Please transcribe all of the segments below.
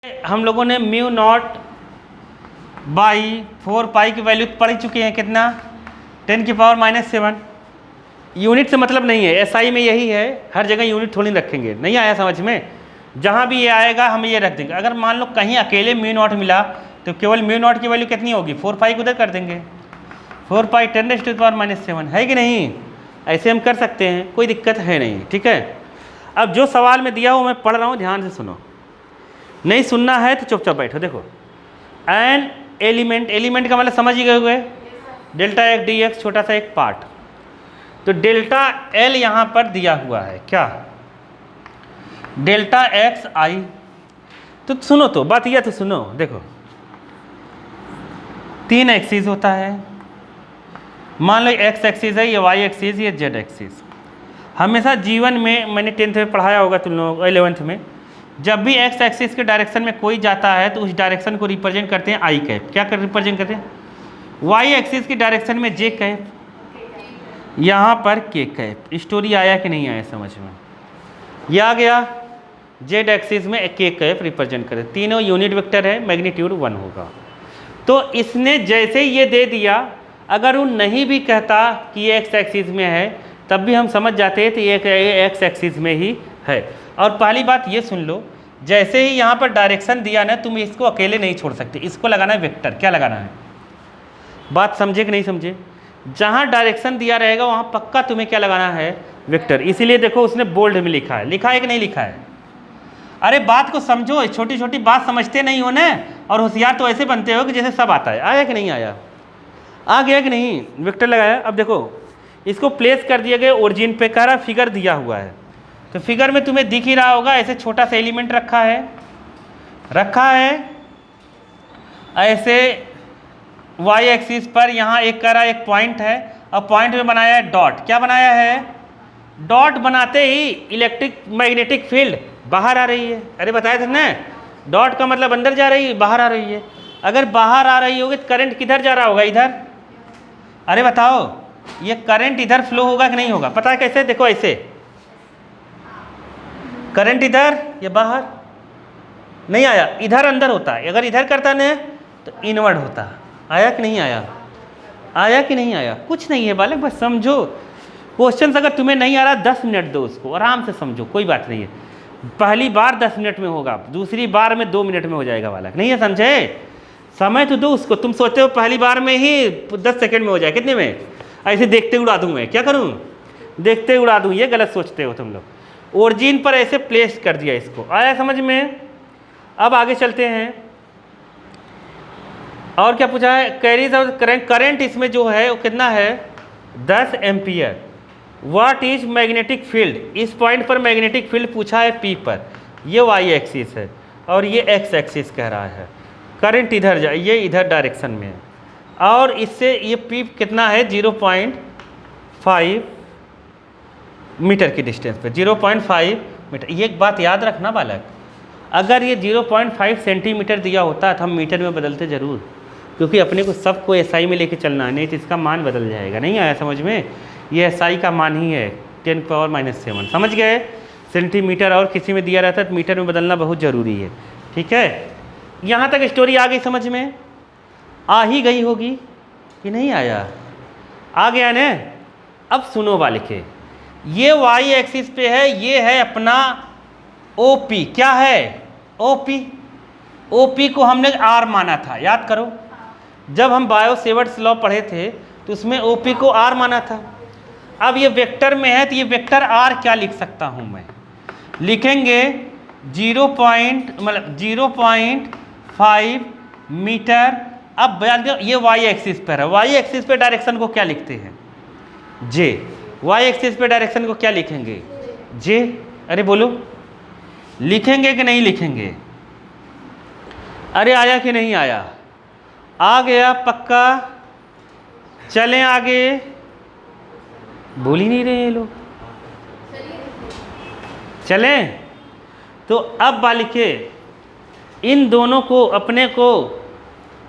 हम लोगों ने म्यू नॉट बाई 4 पाई की वैल्यू पढ़ चुके हैं। कितना? 10⁻⁻7। यूनिट से मतलब नहीं है, एसआई में यही है, हर जगह यूनिट थोड़ी रखेंगे। नहीं आया समझ में? जहाँ भी ये आएगा हम ये रख देंगे। अगर मान लो कहीं अकेले म्यू नॉट मिला तो केवल म्यू नॉट की वैल्यू कितनी होगी? 4 पाई को उधर कर देंगे। 4 पाई 10⁻⁻7 है कि नहीं? ऐसे हम कर सकते हैं, कोई दिक्कत है नहीं। ठीक है, अब जो सवाल में दिया हो मैं पढ़ रहा हूँ, ध्यान से सुनो। नहीं सुनना है तो चुपचाप बैठो। देखो, एन एलिमेंट, एलिमेंट का मतलब समझ ही गए हुए, डेल्टा एक्स डी एक्स, छोटा सा एक पार्ट। तो डेल्टा एल यहाँ पर दिया हुआ है, क्या? डेल्टा एक्स आई। तो सुनो, तो बात यह तो सुनो, देखो 3 एक्सिस होता है। मान लो एक्स एक्सिस है, ये वाई एक्सिस, ये जेड एक्सिस। हमेशा जीवन में, मैंने 10th में पढ़ाया होगा तुम लोग, 11th में, जब भी एक्स एक्सिस के डायरेक्शन में कोई जाता है तो उस डायरेक्शन को रिप्रेजेंट करते हैं आई कैप। क्या कर रिप्रेजेंट करते हैं? वाई एक्सिस की डायरेक्शन में जे कैप, यहाँ पर के कैप। स्टोरी आया कि नहीं आया समझ में? यह आ गया। जेड एक्सिस में के कैप रिप्रेजेंट करे, तीनों यूनिट वेक्टर है, मैग्नीट्यूड 1 होगा। तो इसने जैसे ये दे दिया, अगर वो नहीं भी कहता कि ये एक्स एक्सिस में है तब भी हम समझ जाते हैं तो ये एक्स एक्सिस में ही है। और पहली बात ये सुन लो, जैसे ही यहाँ पर डायरेक्शन दिया ना, तुम इसको अकेले नहीं छोड़ सकते, इसको लगाना है वेक्टर। क्या लगाना है? बात समझे कि नहीं समझे? जहाँ डायरेक्शन दिया रहेगा वहाँ पक्का तुम्हें क्या लगाना है? वेक्टर। इसीलिए देखो उसने बोल्ड में लिखा है। लिखा है कि नहीं लिखा है? अरे बात को समझो, छोटी छोटी बात समझते नहीं हो ना, और होशियार तो ऐसे बनते हो कि जैसे सब आता है। आया कि नहीं आया? आ गया कि नहीं? वेक्टर लगाया। अब देखो इसको प्लेस कर दिया गया ओरिजिन पे, कह रहा फिगर दिया हुआ है। तो फिगर में तुम्हें दिख ही रहा होगा, ऐसे छोटा सा एलिमेंट रखा है ऐसे वाई एक्सिस पर। यहाँ एक कह रहा एक पॉइंट है, और पॉइंट में बनाया है डॉट। क्या बनाया है? डॉट बनाते ही इलेक्ट्रिक मैग्नेटिक फील्ड बाहर आ रही है। अरे बताया था ना, डॉट का मतलब अंदर जा रही है, बाहर आ रही है। अगर बाहर आ रही होगी तो करंट किधर जा रहा होगा? इधर। अरे बताओ, ये करंट इधर फ्लो होगा कि नहीं होगा? पता है कैसे? देखो ऐसे, करंट इधर, ये बाहर। नहीं आया? इधर अंदर होता है। अगर इधर करता ना तो इनवर्ड होता। आया कि नहीं आया? आया कि नहीं आया? कुछ नहीं है बालक, बस समझो। क्वेश्चन अगर तुम्हें नहीं आ रहा 10 मिनट दो उसको, आराम से समझो, कोई बात नहीं है। पहली बार 10 मिनट में होगा, दूसरी बार में 2 मिनट में हो जाएगा बालक। नहीं है? समझे? समय तो दो उसको। तुम सोचते हो पहली बार में ही 10 सेकंड में हो जाए, कितने में? ऐसे देखते उड़ा दूँ मैं, क्या करूँ? देखते उड़ा दूँ, ये गलत सोचते हो तुम लोग। ओरिजिन पर ऐसे प्लेस कर दिया इसको। आया समझ में? अब आगे चलते हैं। और क्या पूछा है? कैरीज और करंट इसमें जो है वो कितना है? 10 ampere. What is magnetic field? इस पॉइंट पर मैग्नेटिक फील्ड पूछा है पी पर। ये वाई एक्सिस है और ये एक्स एक्सिस कह रहा है। करंट इधर जाए, ये इधर डायरेक्शन में है, और इससे ये पी कितना है? 0.5 मीटर की डिस्टेंस पे, 0.5 मीटर। ये एक बात याद रखना बालक, अगर ये 0.5 सेंटीमीटर दिया होता तो हम मीटर में बदलते ज़रूर, क्योंकि अपने को सबको एसआई में लेके चलना है, नहीं तो इसका मान बदल जाएगा। नहीं आया समझ में? ये एसआई का मान ही है 10⁻⁻7। समझ गए? सेंटीमीटर और किसी में दिया रहता है तो मीटर में बदलना बहुत ज़रूरी है। ठीक है, यहाँ तक स्टोरी आ गई समझ में? आ ही गई होगी कि नहीं आया? आ गया ना? अब सुनो बालिके, ये वाई एक्सिस पे है, ये है अपना ओपी। क्या है? ओपी। ओपी को हमने आर माना था, याद करो। जब हम बायो सेवर्ट्स लॉ पढ़े थे तो उसमें ओपी को आर माना था। अब ये वेक्टर में है तो ये वेक्टर आर क्या लिख सकता हूँ मैं? लिखेंगे 0.5 मीटर। अब बयान दो, ये वाई एक्सिस पर है। वाई एक्सिस पे डायरेक्शन को क्या लिखते हैं? जे। वाई एक्सिस पे डायरेक्शन को क्या लिखेंगे? जे। अरे बोलो, लिखेंगे कि नहीं लिखेंगे? अरे आया कि नहीं आया? आ गया पक्का? चलें आगे? बोल ही नहीं रहे ये लोग। चलें? तो अब बालिके इन दोनों को अपने को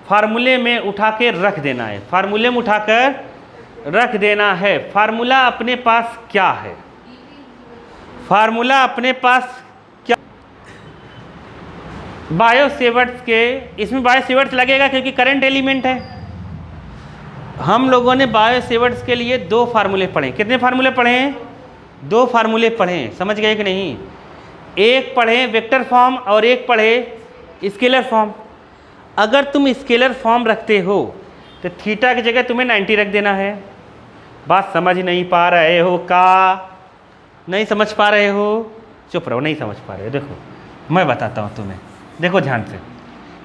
फार्मूले में उठा के रख देना है। फार्मूले में उठाकर रख देना है। फार्मूला अपने पास क्या है? फार्मूला अपने पास क्या? बायो सेवर्ट्स के, इसमें बायो सेवर्ट्स लगेगा क्योंकि करंट एलिमेंट है। हम लोगों ने बायो सेवर्ट्स के लिए 2 फार्मूले पढ़े। कितने फार्मूले पढ़े हैं? 2 फार्मूले पढ़े, समझ गए कि नहीं? एक पढ़े वेक्टर फॉर्म और एक पढ़े स्केलर फॉर्म। अगर तुम स्केलर फॉर्म रखते हो तो थीटा की जगह तुम्हें 90 रख देना है। बात समझ नहीं पा रहे हो का? नहीं समझ पा रहे हो? चुप रहो, नहीं समझ पा रहे हो। देखो मैं बताता हूँ तुम्हें, देखो ध्यान से।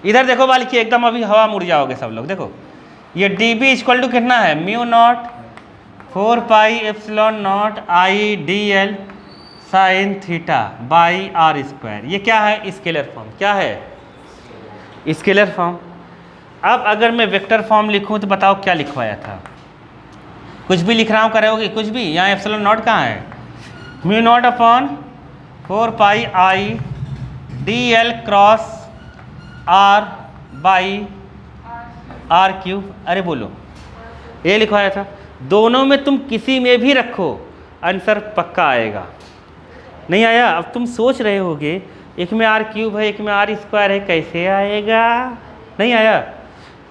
इधर देखो बालकी, एकदम अभी हवा मुड़ जाओगे सब लोग। देखो ये डी बी इक्वल टू कितना है? Mu not 4 pi epsilon not I D L sine theta by R square. ये क्या है? Scalar form. क्या है? Scalar form. अब अगर मैं वेक्टर फॉर्म लिखूं तो बताओ क्या लिखवाया था? कुछ भी लिख रहा हूँ, करोगे कुछ भी? यहाँ एप्सिलॉन नॉट कहाँ है? Mu not upon 4 pi I D L cross R by R cube. अरे बोलो, ये लिखवाया था। दोनों में तुम किसी में भी रखो आंसर पक्का आएगा। नहीं आया? अब तुम सोच रहे होगे एक में आर क्यूब है, एक में आर स्क्वायर है, कैसे आएगा? नहीं आया?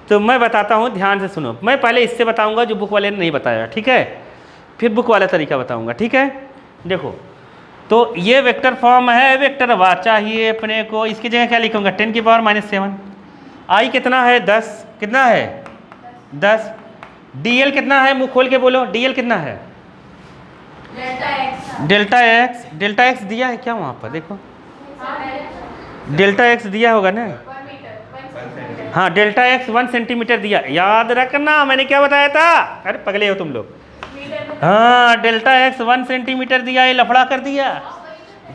तो मैं बताता हूँ, ध्यान से सुनो। मैं पहले इससे बताऊँगा जो बुक वाले ने नहीं बताया, ठीक है? फिर बुक वाला तरीका बताऊँगा, ठीक है? देखो, तो ये वेक्टर फॉर्म है, वेक्टर वार चाहिए अपने को। इसकी जगह क्या लिखूँगा? 10 की पावर -7। आई कितना है? 10। कितना है? 10। डी एल कितना है? मुँह खोल के बोलो, डी एल कितना है? Delta x. डेल्टा एक्स दिया है क्या वहाँ पर? देखो डेल्टा एक्स दिया होगा ना? हाँ, डेल्टा एक्स 1 सेंटीमीटर दिया। याद रखना मैंने क्या बताया था? अरे पगले हो तुम लोग। हाँ, डेल्टा एक्स 1 सेंटीमीटर दिया, ये लफड़ा कर दिया।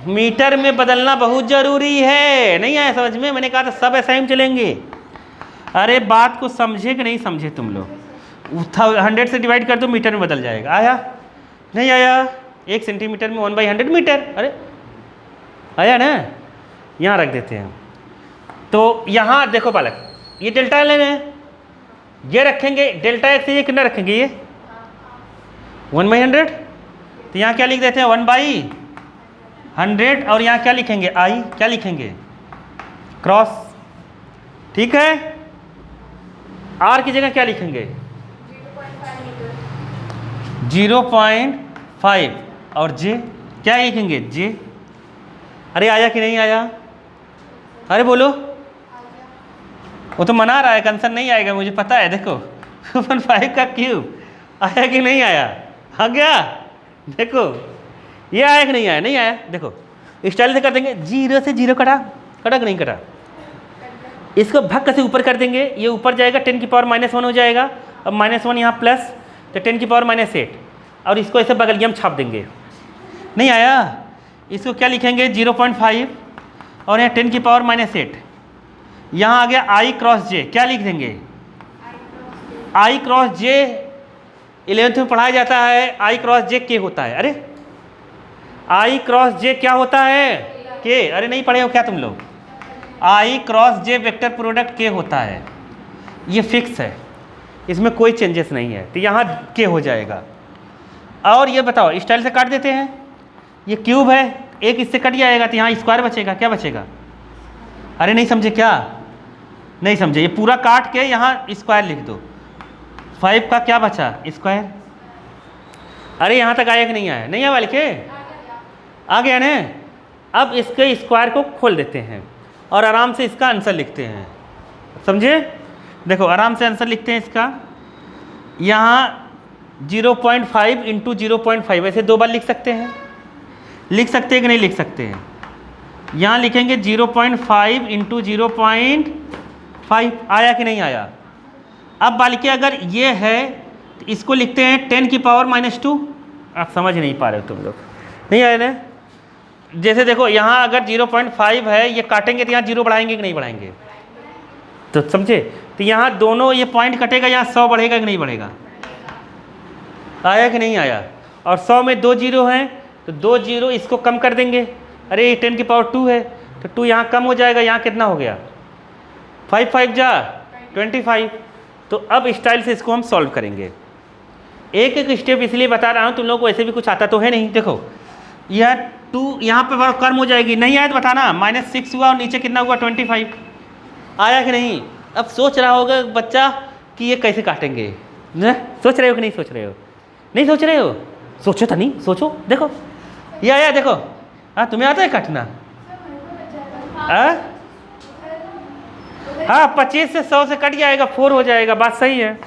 मीटर में बदलना बहुत ज़रूरी है। नहीं आया समझ में? मैंने कहा था सब ऐसा ही चलेंगे। अरे बात को समझे कि नहीं समझे तुम लोग? 100 से डिवाइड कर दो, मीटर में बदल जाएगा। आया? नहीं आया? 1 सेंटीमीटर में 1/100 मीटर। अरे आया ना? यहाँ रख देते हैं। तो यहाँ देखो बालक, ये डेल्टा एल है, ये रखेंगे डेल्टा एक्स, ये कितना रखेंगे? ये 1/100। तो यहाँ क्या लिख देते हैं? 1/100। और यहाँ क्या लिखेंगे? आई। क्या लिखेंगे? क्रॉस। ठीक है? आर की जगह क्या लिखेंगे? 0.5। और जे क्या लिखेंगे? जे। अरे आया कि नहीं आया? अरे बोलो। वो तो मना रहा है, आंसर नहीं आएगा मुझे पता है। देखो 2.5 का क्यूब आया कि नहीं आया? आ गया। देखो ये आया कि नहीं आया? नहीं आया। देखो स्टाइल से कर देंगे, 0 से 0 कटा, कटा कि नहीं कटा? इसको भक्क से ऊपर कर देंगे, ये ऊपर जाएगा, 10 की पावर -1 हो जाएगा। अब -1 यहाँ प्लस, तो 10 की पावर -8। और इसको ऐसे बगलिया में छाप देंगे। नहीं आया? इसको क्या लिखेंगे? 0.5 और यहाँ 10 की पावर -8। यहाँ आ गया आई क्रॉस जे। क्या लिख देंगे? आई क्रॉस जे 11th में पढ़ाया जाता है। आई क्रॉस जे के होता है। अरे आई क्रॉस जे क्या होता है? के। अरे नहीं पढ़े हो क्या तुम लोग? आई क्रॉस जे वेक्टर प्रोडक्ट के होता है। ये फिक्स है, इसमें कोई चेंजेस नहीं है। तो यहाँ के हो जाएगा। और ये बताओ, स्टाइल से काट देते हैं। ये क्यूब है, एक इससे कट जाएगा तो यहाँ स्क्वायर बचेगा। क्या बचेगा? अरे नहीं समझे क्या? नहीं समझे? ये पूरा काट के यहाँ स्क्वायर लिख दो। 5 का क्या बचा? स्क्वायर। अरे यहाँ तक आया कि नहीं आया? नहीं आया वाले के? आ गया ना? अब इसके स्क्वायर को खोल देते हैं और आराम से इसका आंसर लिखते हैं। समझे? देखो आराम से आंसर लिखते हैं इसका। यहाँ 0.5 इंटू 0.5 ऐसे 2 बार लिख सकते हैं। लिख सकते हैं कि नहीं लिख सकते हैं? यहाँ लिखेंगे 0.5 इंटू 0.5। आया कि नहीं आया? अब बालिके अगर ये है तो इसको लिखते हैं 10 की पावर -2। आप समझ नहीं पा रहे हो तुम लोग? नहीं आया ना? जैसे देखो यहाँ अगर 0.5 है, ये काटेंगे तो यहाँ 0 बढ़ाएंगे कि नहीं बढ़ाएंगे? तो समझे? तो यहाँ दोनों ये पॉइंट कटेगा, यहाँ 100 बढ़ेगा कि नहीं बढ़ेगा? आया कि नहीं आया? और 100 में 2 0 हैं तो 2 0 इसको कम कर देंगे। अरे 10 की पावर 2 है तो 2 यहाँ कम हो जाएगा। यहाँ कितना हो गया? 5 5 जा 25। तो अब स्टाइल से इसको हम सॉल्व करेंगे। एक एक स्टेप इसलिए बता रहा हूँ, तुम लोगों को ऐसे भी कुछ आता तो है नहीं। देखो यह 2 यहाँ पे कम हो जाएगी, नहीं आया तो बताना। -6 हुआ और नीचे कितना हुआ 25, आया कि नहीं। अब सोच रहा होगा बच्चा कि ये कैसे काटेंगे, सोच रहे हो कि नहीं सोच रहे हो, नहीं सोच रहे हो, सोचो तो नहीं, सोचो, देखो ये आया, देखो। हाँ तुम्हें आता है काटना? हाँ 25 से 100 से कट जाएगा, 4 हो जाएगा, बात सही है।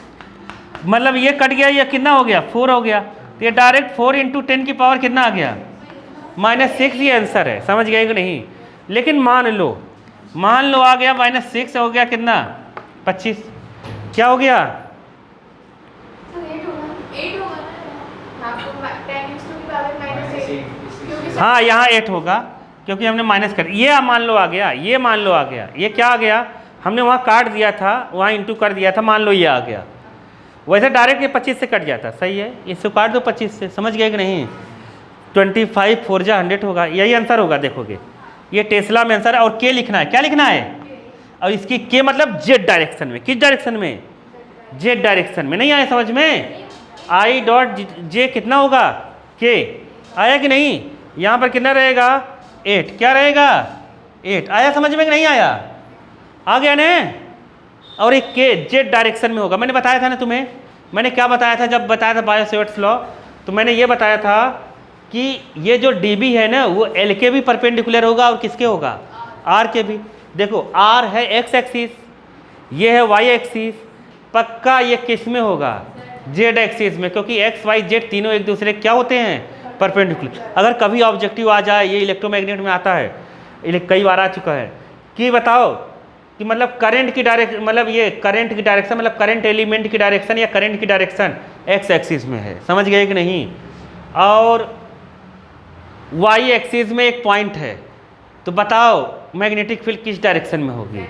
मतलब ये कट गया, ये कितना हो गया 4 हो गया, तो ये डायरेक्ट 4 × 10 की पावर कितना आ गया -6, ये आंसर है। समझ गए कि नहीं। लेकिन मान लो आ गया -6 हो गया कितना 25, क्या हो गया हाँ यहाँ 8 होगा क्योंकि हमने माइनस कर, ये मान लो आ गया, ये मान लो आ गया, ये क्या आ गया, हमने वहाँ काट दिया था, वहाँ इंटू कर दिया था, मान लो ये आ गया। वैसे डायरेक्ट ये 25 से कट जाता, सही है, इसको काट दो 25 से। समझ गए कि नहीं। 25 4 जा 100 होगा, यही आंसर होगा। देखोगे ये टेस्ला में आंसर है। और के लिखना है, क्या लिखना है, और इसकी के मतलब जेड डायरेक्शन में। किस डायरेक्शन में, जेड डायरेक्शन में। नहीं आया समझ में, I.J कितना होगा के, आया कि नहीं। यहाँ पर कितना रहेगा 8, क्या रहेगा 8, आया समझ में कि नहीं आया, आ गया ने। और एक के जेड डायरेक्शन में होगा। मैंने बताया था ना तुम्हें, मैंने क्या बताया था जब बताया था बायो-सेवर्ट्स लॉ, तो मैंने ये बताया था कि ये जो dB है ना वो L के भी परपेंडिकुलर होगा और किसके होगा, R के भी। देखो R है x एक्सिस, ये है y एक्सिस, पक्का ये किस में होगा, z एक्सिस में, क्योंकि x y z तीनों एक दूसरे क्या होते हैं, परपेंडिकुलर। अगर कभी ऑब्जेक्टिव आ जाए, ये इलेक्ट्रोमैग्नेट में आता है, कई बार आ चुका है, कि बताओ कि मतलब करंट की डायरेक्शन, मतलब ये करंट की डायरेक्शन, मतलब करंट एलिमेंट की डायरेक्शन या करंट की डायरेक्शन x एक्सिस में है। समझ गए कि नहीं। और y एक्सिस में एक पॉइंट है, तो बताओ मैग्नेटिक फील्ड किस डायरेक्शन में होगी,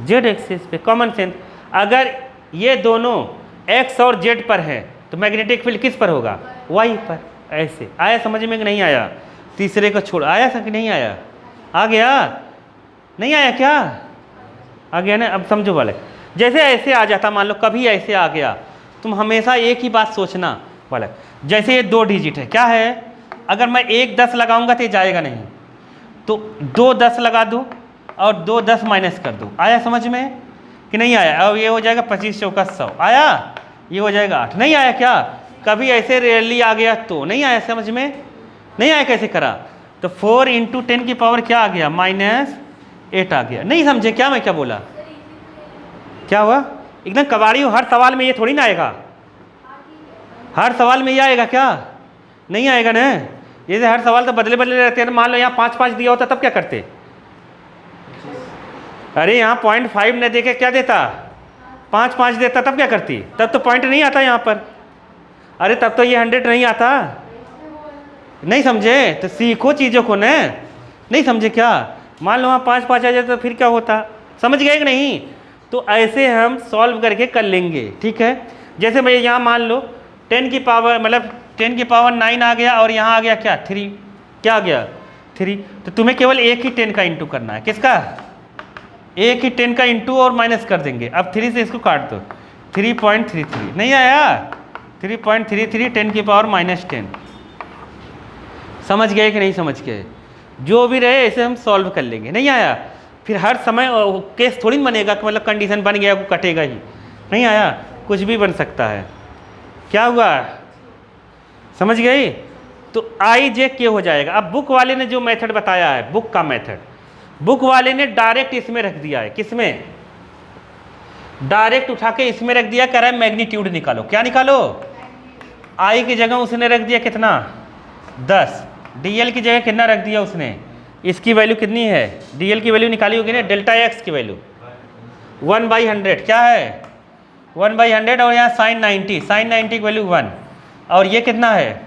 z एक्सिस पे। कॉमन सेंस, अगर ये दोनों x और z पर है तो मैग्नेटिक फील्ड किस पर होगा, y पर। ऐसे आया समझ में कि नहीं आया। तीसरे को छोड़, आया कि नहीं आया, आ गया, नहीं आया क्या, आ गया ना। अब समझो वाले, जैसे ऐसे आ जाता, मान लो कभी ऐसे आ गया, तुम हमेशा एक ही बात सोचना वाला, जैसे ये 2 डिजिट है, क्या है, अगर मैं 1 10 लगाऊंगा तो ये जाएगा नहीं, तो 2 10 लगा दूँ और 2 10 माइनस कर दूँ। आया समझ में कि नहीं आया। अब ये हो जाएगा 25 चौका 100, आया, ये हो जाएगा 8। नहीं आया क्या, कभी ऐसे रेयरली आ गया तो नहीं आया समझ में, नहीं आया, कैसे करा, तो 4 × 10 की पावर क्या आ गया -8 आ गया। नहीं समझे क्या मैं क्या बोला, क्या हुआ, एकदम कबाड़ी हो, हर सवाल में ये थोड़ी ना आएगा, हर सवाल में ये आएगा क्या, नहीं आएगा ना। जैसे हर सवाल तो बदले बदले रहते हैं। मान लो यहाँ 5 5 दिया होता तब क्या करते, अरे यहाँ 0.5 न देके क्या देता, 5 5 देता तब क्या करती, तब तो पॉइंट नहीं आता यहाँ पर, अरे तब तो ये 100 नहीं आता। नहीं समझे तो सीखो चीज़ों को न, नहीं समझे क्या। मान लो वहाँ 5 5 आ जाए तो फिर क्या होता, समझ गए कि नहीं। तो ऐसे हम सॉल्व करके कर लेंगे, ठीक है। जैसे मैं यहाँ मान लो 10 की पावर, मतलब 10 की पावर 9 आ गया और यहाँ आ गया क्या 3, क्या आ गया 3, तो तुम्हें केवल एक ही 10 का इंटू करना है, किसका, एक ही 10 का इंटू और माइनस कर देंगे। अब 3 से इसको काट दो, 3.33, नहीं आया 3.33, 10 की पावर -10। समझ गए कि नहीं समझ गए, जो भी रहे ऐसे हम सॉल्व कर लेंगे। नहीं आया, फिर हर समय केस थोड़ी ना बनेगा कि मतलब कंडीशन बन गया वो कटेगा ही, नहीं आया, कुछ भी बन सकता है। क्या हुआ, समझ गई। तो I.J हो जाएगा। अब बुक वाले ने जो मेथड बताया है, बुक का मेथड, बुक वाले ने डायरेक्ट इसमें रख दिया है, किसमें, डायरेक्ट उठा के इसमें रख दिया, कह रहा है मैग्नीट्यूड निकालो। क्या निकालो, I की जगह उसने रख दिया कितना 10, DL की जगह कितना रख दिया उसने, इसकी वैल्यू कितनी है, DL की वैल्यू निकाली होगी ना, डेल्टा x की वैल्यू 1/100, क्या है 1/100, और यहाँ sin 90 की वैल्यू 1, और ये कितना है,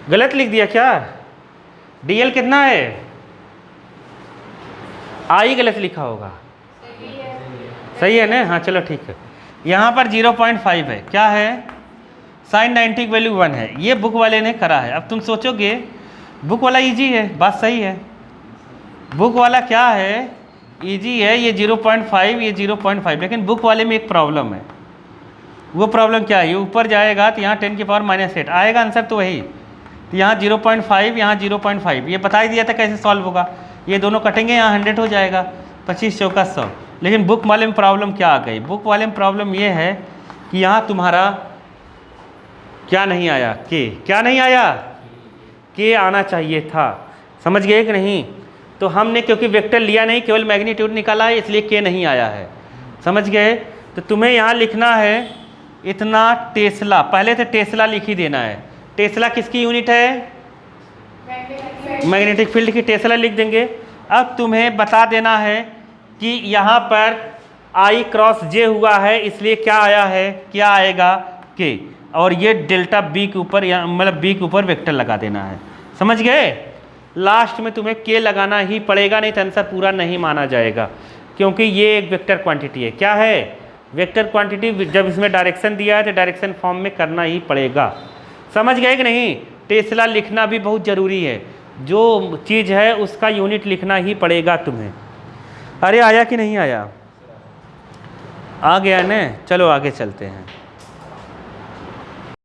गलत लिख दिया क्या, DL कितना है, I गलत लिखा होगा, सही है ना, हाँ चलो ठीक है। यहाँ पर 0.5 है, क्या है, sin 90 की वैल्यू 1 है, ये बुक वाले ने करा है। अब तुम सोचोगे बुक वाला इजी है, बात सही है, बुक वाला क्या है, इजी है, ये 0.5 ये 0.5, लेकिन बुक वाले में एक प्रॉब्लम है। वो प्रॉब्लम क्या है, ये ऊपर जाएगा तो यहाँ 10 की पावर -8 आएगा आंसर, तो वही तो यहाँ 0.5, यहाँ 0.5, ये बता ही दिया था कैसे सॉल्व होगा। ये दोनों कटेंगे, यहाँ 100 हो जाएगा, 25 चौका 100। लेकिन बुक वाले में प्रॉब्लम क्या आ गई? बुक वाले में प्रॉब्लम ये है कि यहाँ तुम्हारा क्या नहीं आया, के, क्या नहीं आया, के आना चाहिए था। समझ गए कि नहीं? तो हमने क्योंकि वेक्टर लिया नहीं, केवल मैग्नीट्यूड निकाला है, इसलिए के नहीं आया है। समझ गए? तो तुम्हें यहाँ लिखना है इतना टेस्ला, पहले से टेस्ला लिख ही देना है। टेस्ला किसकी यूनिट है? मैग्नेटिक फील्ड की टेस्ला लिख देंगे। अब तुम्हें बता देना है कि यहाँ पर I क्रॉस J हुआ है, इसलिए क्या आया है, क्या आएगा, के, और ये डेल्टा बी के ऊपर, या मतलब बी के ऊपर वेक्टर लगा देना है। समझ गए? लास्ट में तुम्हें के लगाना ही पड़ेगा, नहीं तो आंसर पूरा नहीं माना जाएगा, क्योंकि ये एक वेक्टर क्वांटिटी है। क्या है? Vector quantity. जब इसमें डायरेक्शन दिया है तो डायरेक्शन फॉर्म में करना ही पड़ेगा। समझ गए कि नहीं? टेस्ला लिखना भी बहुत ज़रूरी है, जो चीज़ है उसका यूनिट लिखना ही पड़ेगा तुम्हें। अरे आया कि नहीं आया? आ गया ना? चलो आगे चलते हैं।